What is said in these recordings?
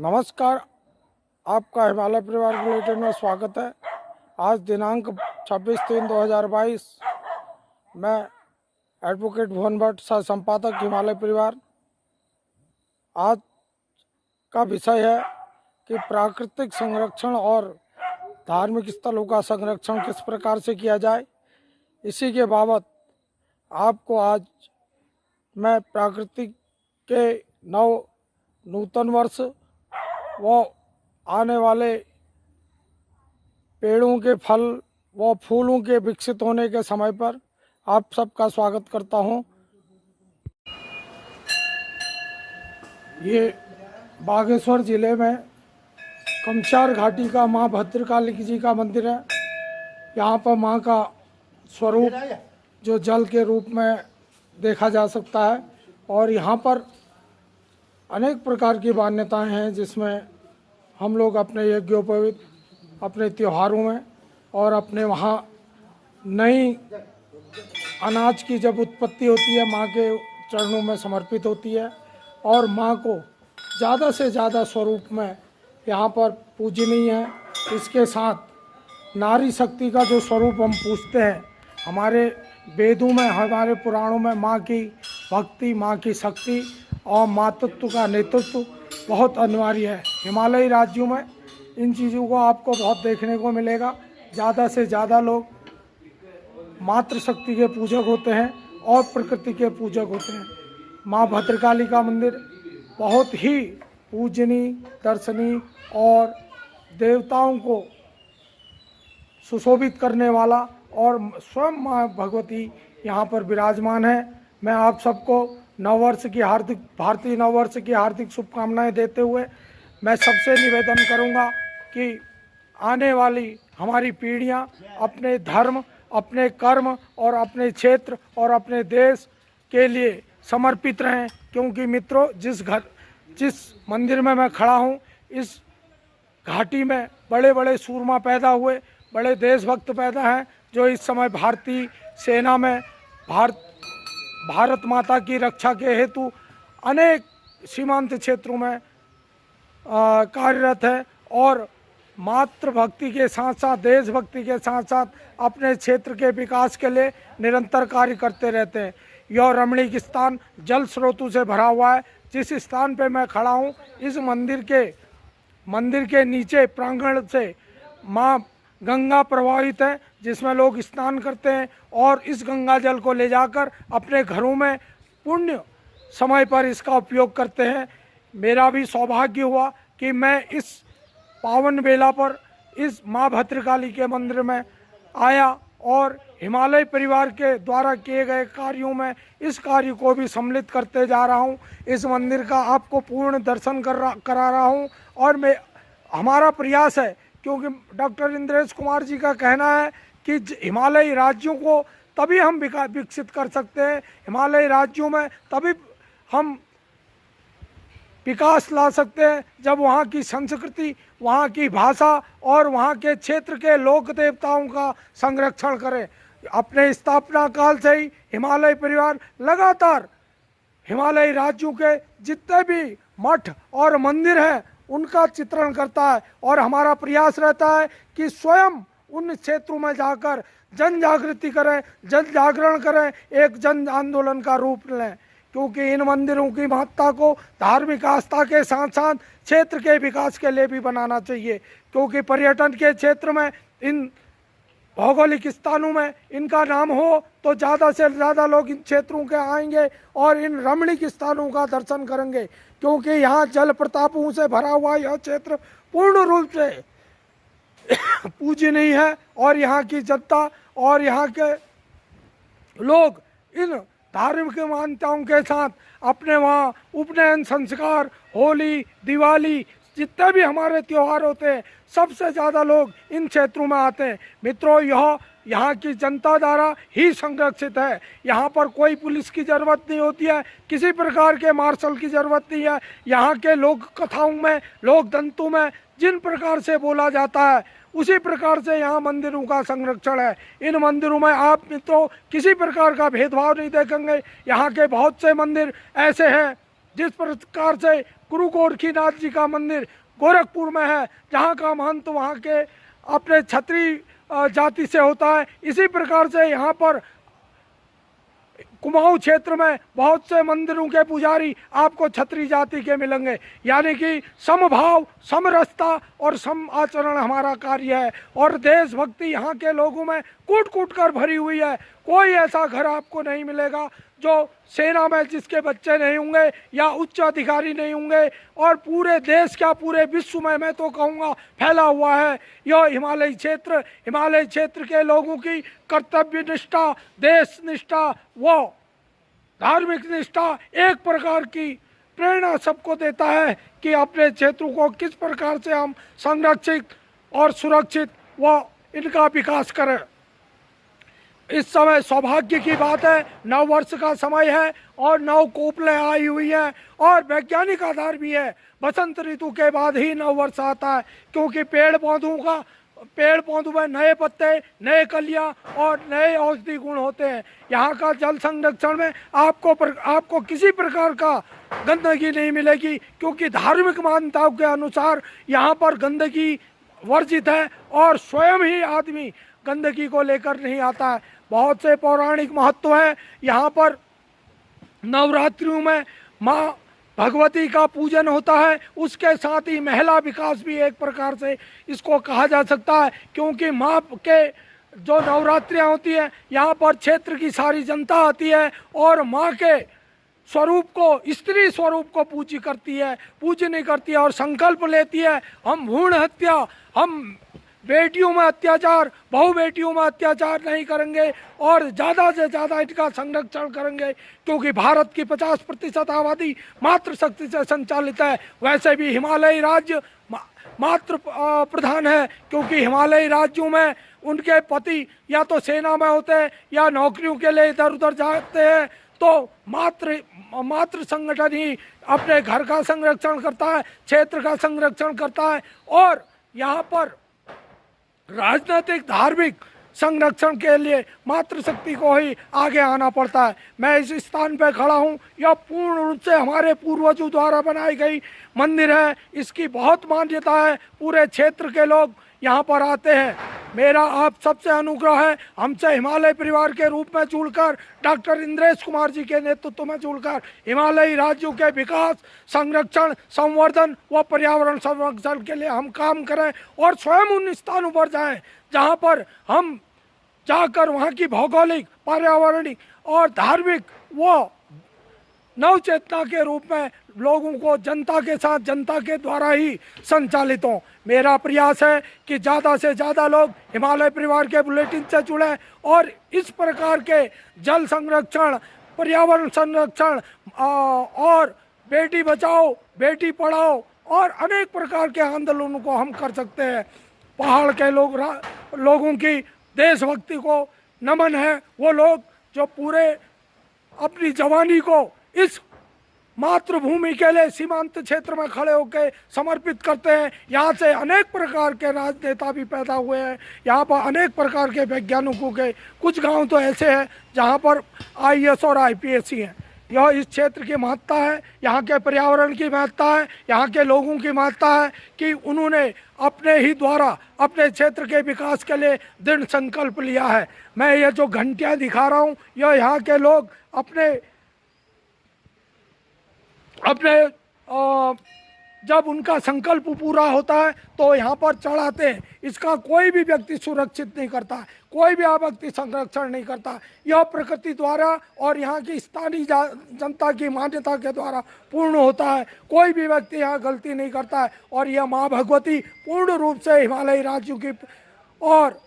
नमस्कार, आपका हिमालय परिवार बुलेटिन में स्वागत है। आज दिनांक 26/3/2022 मैं एडवोकेट भुवन भट्ट, सह संपादक हिमालय परिवार। आज का विषय है कि प्राकृतिक संरक्षण और धार्मिक स्थलों का संरक्षण किस प्रकार से किया जाए। इसी के बाबत आपको आज मैं प्रकृति के नूतन वर्ष वो आने वाले पेड़ों के फल व फूलों के विकसित होने के समय पर आप सबका स्वागत करता हूं। ये बागेश्वर जिले में कमचार घाटी का माँ भद्रकाली जी का मंदिर है। यहाँ पर माँ का स्वरूप जो जल के रूप में देखा जा सकता है और यहाँ पर अनेक प्रकार की मान्यताएं हैं, जिसमें हम लोग अपने यज्ञोपवीत, अपने त्योहारों में और अपने वहाँ नई अनाज की जब उत्पत्ति होती है, माँ के चरणों में समर्पित होती है और माँ को ज़्यादा से ज़्यादा स्वरूप में यहाँ पर पूजनीय है। इसके साथ नारी शक्ति का जो स्वरूप हम पूजते हैं, हमारे वेदों में, हमारे पुराणों में माँ की भक्ति, माँ की शक्ति और मातृत्व का नेतृत्व बहुत अनिवार्य है। हिमालयी राज्यों में इन चीज़ों को आपको बहुत देखने को मिलेगा। ज़्यादा से ज़्यादा लोग मातृशक्ति के पूजक होते हैं और प्रकृति के पूजक होते हैं। माँ भद्रकाली का मंदिर बहुत ही पूजनीय, दर्शनीय और देवताओं को सुशोभित करने वाला और स्वयं माँ भगवती यहाँ पर विराजमान है। मैं आप सबको भारतीय नववर्ष की हार्दिक शुभकामनाएं देते हुए मैं सबसे निवेदन करूंगा कि आने वाली हमारी पीढ़ियां अपने धर्म, अपने कर्म और अपने क्षेत्र और अपने देश के लिए समर्पित रहें। क्योंकि मित्रों, जिस मंदिर में मैं खड़ा हूं, इस घाटी में बड़े बड़े सूरमा पैदा हुए, बड़े देशभक्त पैदा हैं, जो इस समय भारतीय सेना में भारत माता की रक्षा के हेतु अनेक सीमांत क्षेत्रों में कार्यरत है और मातृभक्ति के साथ साथ, देशभक्ति के साथ साथ अपने क्षेत्र के विकास के लिए निरंतर कार्य करते रहते हैं। यह रमणीक स्थान जल स्रोतों से भरा हुआ है। जिस स्थान पे मैं खड़ा हूँ, इस मंदिर के नीचे प्रांगण से माँ गंगा प्रवाहित है, जिसमें लोग स्नान करते हैं और इस गंगा जल को ले जाकर अपने घरों में पुण्य समय पर इसका उपयोग करते हैं। मेरा भी सौभाग्य हुआ कि मैं इस पावन बेला पर इस माँ भद्रकाली के मंदिर में आया और हिमालय परिवार के द्वारा किए गए कार्यों में इस कार्य को भी सम्मिलित करते जा रहा हूँ। इस मंदिर का आपको पूर्ण दर्शन करा रहा हूँ और हमारा प्रयास है, क्योंकि डॉक्टर इंद्रेश कुमार जी का कहना है कि हिमालयी राज्यों को तभी हम विकसित कर सकते हैं, हिमालयी राज्यों में तभी हम विकास ला सकते हैं जब वहाँ की संस्कृति, वहाँ की भाषा और वहाँ के क्षेत्र के लोक देवताओं का संरक्षण करें। अपने स्थापना काल से ही हिमालय परिवार लगातार हिमालयी राज्यों के जितने भी मठ और मंदिर हैं उनका चित्रण करता है और हमारा प्रयास रहता है कि स्वयं उन क्षेत्रों में जाकर जन जागृति करें, जन जागरण करें, एक जन आंदोलन का रूप लें। क्योंकि इन मंदिरों की महत्ता को धार्मिक आस्था के साथ साथ क्षेत्र के विकास के लिए भी बनाना चाहिए। क्योंकि पर्यटन के क्षेत्र में, इन भौगोलिक स्थानों में इनका नाम हो तो ज़्यादा से ज़्यादा लोग इन क्षेत्रों के आएंगे और इन रमणीक स्थानों का दर्शन करेंगे। क्योंकि यहाँ जल प्रतापों से भरा हुआ यह क्षेत्र पूर्ण रूप से पूजनीय है और यहाँ की जनता और यहाँ के लोग इन धार्मिक मान्यताओं के साथ अपने वहाँ उपनयन संस्कार, होली, दिवाली, जितने भी हमारे त्यौहार होते हैं, सबसे ज़्यादा लोग इन क्षेत्रों में आते हैं। मित्रों, यह यहाँ की जनता द्वारा ही संरक्षित है। यहाँ पर कोई पुलिस की ज़रूरत नहीं होती है, किसी प्रकार के मार्शल की ज़रूरत नहीं है। यहाँ के लोक कथाओं में, लोक दंतों में जिन प्रकार से बोला जाता है, उसी प्रकार से यहाँ मंदिरों का संरक्षण है। इन मंदिरों में आप मित्रों किसी प्रकार का भेदभाव नहीं देखेंगे। यहाँ के बहुत से मंदिर ऐसे हैं जिस प्रकार से गुरु गोरखीनाथ जी का मंदिर गोरखपुर में है, जहाँ का महंत वहाँ के अपने क्षत्रिय जाति से होता है, इसी प्रकार से यहाँ पर कुमाऊं क्षेत्र में बहुत से मंदिरों के पुजारी आपको क्षत्रिय जाति के मिलेंगे। यानी कि समभाव, समरसता और सम आचरण हमारा कार्य है। और देशभक्ति यहाँ के लोगों में कूट कूट कर भरी हुई है। कोई ऐसा घर आपको नहीं मिलेगा जो सेना में जिसके बच्चे नहीं होंगे या उच्च अधिकारी नहीं होंगे। और पूरे देश क्या पूरे विश्व में मैं तो कहूँगा फैला हुआ है यह हिमालय क्षेत्र के लोगों की कर्तव्य निष्ठा, देश निष्ठा व धार्मिक निष्ठा एक प्रकार की प्रेरणा सबको देता है कि अपने क्षेत्रों को किस प्रकार से हम संरक्षित और सुरक्षित व इनका विकास करें। इस समय सौभाग्य की बात है, नव वर्ष का समय है और नव कोपलें आई हुई हैं और वैज्ञानिक आधार भी है। बसंत ऋतु के बाद ही नव वर्ष आता है, क्योंकि पेड़ पौधों में नए पत्ते, नए कलियां और नए औषधि गुण होते हैं। यहाँ का जल संरक्षण में आपको किसी प्रकार का गंदगी नहीं मिलेगी, क्योंकि धार्मिक मान्यताओं के अनुसार यहाँ पर गंदगी वर्जित है और स्वयं ही आदमी गंदगी को लेकर नहीं आता है। बहुत से पौराणिक महत्व है। यहाँ पर नवरात्रियों में माँ भगवती का पूजन होता है, उसके साथ ही महिला विकास भी एक प्रकार से इसको कहा जा सकता है, क्योंकि माँ के जो नवरात्रियाँ होती हैं यहाँ पर क्षेत्र की सारी जनता आती है और माँ के स्वरूप को, स्त्री स्वरूप को पूजनी करती है और संकल्प लेती है, हम भ्रूण हत्या, हम बेटियों में अत्याचार, बहु बेटियों में अत्याचार नहीं करेंगे और ज़्यादा से ज़्यादा इनका संरक्षण करेंगे, क्योंकि भारत की 50% आबादी मातृशक्ति से संचालित है। वैसे भी हिमालयी राज्य मातृ प्रधान है, क्योंकि हिमालयी राज्यों में उनके पति या तो सेना में होते हैं या नौकरियों के लिए इधर उधर जाते हैं, तो मातृ संगठन ही अपने घर का संरक्षण करता है, क्षेत्र का संरक्षण करता है। और यहाँ पर राजनीतिक धार्मिक संरक्षण के लिए मातृशक्ति को ही आगे आना पड़ता है। मैं इस स्थान पर खड़ा हूँ, यह पूर्ण रूप से हमारे पूर्वजों द्वारा बनाई गई मंदिर है। इसकी बहुत मान्यता है, पूरे क्षेत्र के लोग यहाँ पर आते हैं। मेरा आप सबसे अनुग्रह है, हमसे हिमालय परिवार के रूप में जुड़कर, डॉक्टर इंद्रेश कुमार जी के नेतृत्व में जुड़कर हिमालयी राज्यों के विकास, संरक्षण, संवर्धन व पर्यावरण संरक्षण के लिए हम काम करें और स्वयं उन स्थानों पर जाएं जहाँ पर हम जाकर वहाँ की भौगोलिक, पर्यावरणिक और धार्मिक व नव चेतना के रूप में लोगों को जनता के साथ, जनता के द्वारा ही संचालित हों। मेरा प्रयास है कि ज़्यादा से ज़्यादा लोग हिमालय परिवार के बुलेटिन से जुड़ें और इस प्रकार के जल संरक्षण, पर्यावरण संरक्षण और बेटी बचाओ बेटी पढ़ाओ और अनेक प्रकार के आंदोलनों को हम कर सकते हैं। पहाड़ के लोगों की देशभक्ति को नमन है। वो लोग जो पूरे अपनी जवानी को इस मातृभूमि के लिए सीमांत क्षेत्र में खड़े होकर समर्पित करते हैं। यहाँ से अनेक प्रकार के राजनेता भी पैदा हुए हैं। यहाँ पर अनेक प्रकार के वैज्ञानिकों के कुछ गांव तो ऐसे हैं जहाँ पर IAS और IPS ही हैं। यह इस क्षेत्र की महत्ता है, यहाँ के पर्यावरण की महत्ता है, यहाँ के लोगों की महत्ता है कि उन्होंने अपने ही द्वारा अपने क्षेत्र के विकास के लिए दृढ़ संकल्प लिया है। मैं ये जो घंटियाँ दिखा रहा हूँ, यह यहाँ के लोग अपने जब उनका संकल्प पूरा होता है तो यहाँ पर चढ़ाते हैं। इसका कोई भी व्यक्ति सुरक्षित नहीं करता है, कोई भी व्यक्ति संरक्षण नहीं करता। यह प्रकृति द्वारा और यहाँ की स्थानीय जनता की मान्यता के द्वारा पूर्ण होता है। कोई भी व्यक्ति यहाँ गलती नहीं करता है और यह माँ भगवती पूर्ण रूप से हिमालयी राज्यों की और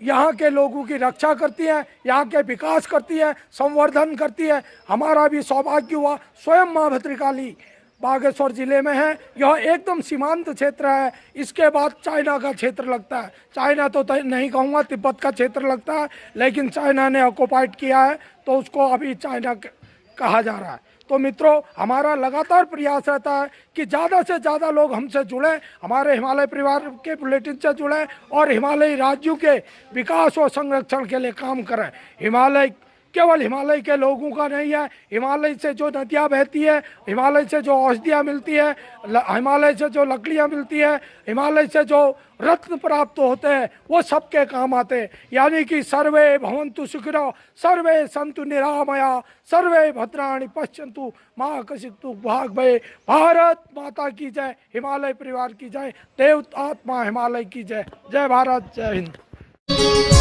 यहाँ के लोगों की रक्षा करती है, यहाँ के विकास करती है, संवर्धन करती है। हमारा भी सौभाग्य हुआ, स्वयं माँ भद्रकाली बागेश्वर जिले में है। यह एकदम सीमांत क्षेत्र है। इसके बाद चाइना का क्षेत्र लगता है। चाइना तो नहीं कहूँगा, तिब्बत का क्षेत्र लगता है, लेकिन चाइना ने ऑक्युपाइड किया है तो उसको अभी चाइना कहा जा रहा है। तो मित्रों, हमारा लगातार प्रयास रहता है कि ज़्यादा से ज़्यादा लोग हमसे जुड़ें, हमारे हिमालय परिवार के बुलेटिन से जुड़ें और हिमालयी राज्यों के विकास और संरक्षण के लिए काम करें। हिमालय केवल हिमालय के लोगों का नहीं है। हिमालय से जो नदियाँ बहती है, हिमालय से जो औषधियाँ मिलती है, हिमालय से जो लकड़ियाँ मिलती है, हिमालय से जो रत्न प्राप्त होते हैं, वो सबके काम आते हैं। यानी कि सर्वे भवन्तु सुखिनो सर्वे सन्तु निरामया सर्वे भद्राणि पश्यन्तु माँ कश्चित् भाग भये। भारत माता की जय, हिमालय परिवार की जय, देव आत्मा हिमालय की जय। जय भारत, जय हिंद।